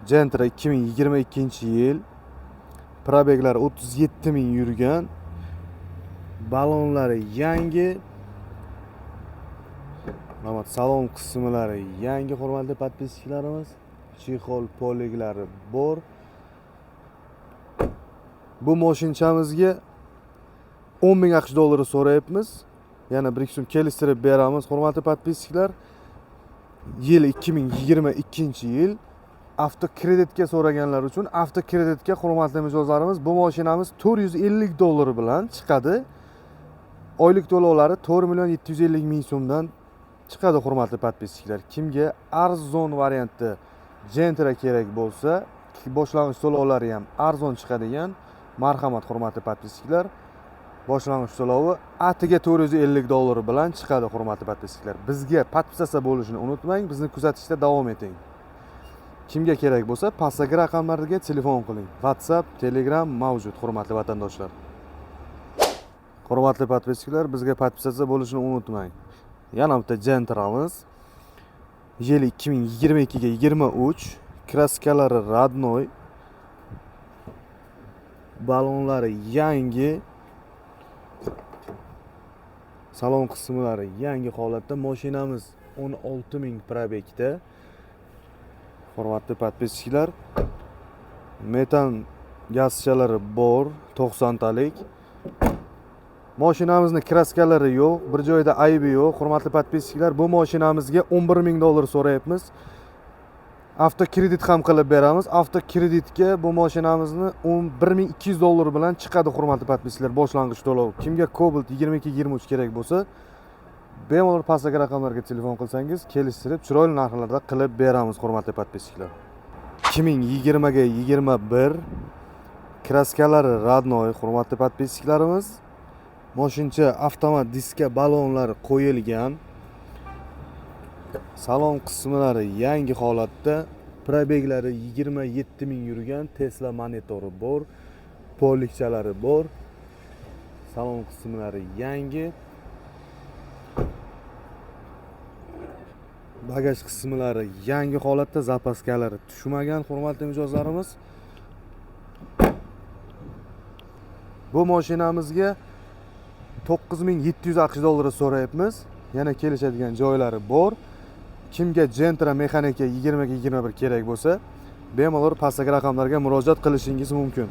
Gentra 2022-yil. Probeglar 37 ming yurgan. Balonlari yangi. Mana salon qismlari yangi, hurmatli podpischilarimiz. Chexol poliglari bor. Bu mashinchamizga 10 ming AQSh dollari so'rayapmiz. Yana bir so'm kelishtirib beramiz, hurmatli podpischilar. Yil 2022-yil. Avtokreditga so'raganlar uchun avtokreditga, hurmatli mijozlarimiz, bu mashinamiz 450 dollar bilan chiqadi. Oylik to'lovlari 4 million 750 ming so'mdan chiqadi, hurmatli podpischilar. Kimga arzon variantda Gentra kerak bo'lsa, boshlang'ich to'lovlari ham arzon chiqadigan, marhamat, hurmatli podpischilar. Boshlang'ich to'lovi atiga 450 dollar bilan chiqadi, hurmatli podpischilar. Bizga podpisasiya bo'lishini unutmang, bizni kuzatishda davom eting. Kimga kerak bo'lsa, pastdagi raqamlarga telefon qiling. WhatsApp, Telegram mavjud, hurmatli vatandoshlar. Hurmatli podpischilar, bizga podpisasiya bo'lishini unutmang. Yana bitta Gentramiz. Yil 2022-23. Kraskalari radnoy. Balonlari yangi. Salon qismlari yangi holatda. Mashinamiz 16 ming probegda. Hurmatli podpischilar, metan gazchalari bor, 90 talik. Mashinamizning kraskalari yo'q, bir joyda aybi yo'q. Hurmatli podpischilar, bu mashinamizga 11 ming dollar so'rayapmiz. Avtokredit ham qilib beramiz. Avtokreditga bu mashinamizni 11200 dollar bilan chiqadi, hurmatli podpischilar, boshlang'ich to'lov. Kimga Cobalt 22-23 kerak bo'lsa, bemalol pastdagi raqamlarga telefon qilsangiz, kelishtirib chiroyli narxlarda qilib beramiz, hurmatli podpischilar. 2020-21 kraskalari radnoy, hurmatli podpischilarimiz. Mashincha avtomat diska balonlari qo'yilgan. Salon qismlari yangi holatda. Probeglari 27 ming yurgan, Tesla monitori bor, polikchalari bor. Salon qismlari yangi. Bagaj qismlari yangi holatda, zapaskalari tushmagan, hurmatli mijozlarimiz. Bu mashinamizga 9700 AQSh dollari so'rayapmiz. Yana kelishadigan joylari bor. Kimga Gentra mexanika 20-21 kerak bo'lsa, bemalol pastdagi raqamlarga murojaat qilishingiz mumkin.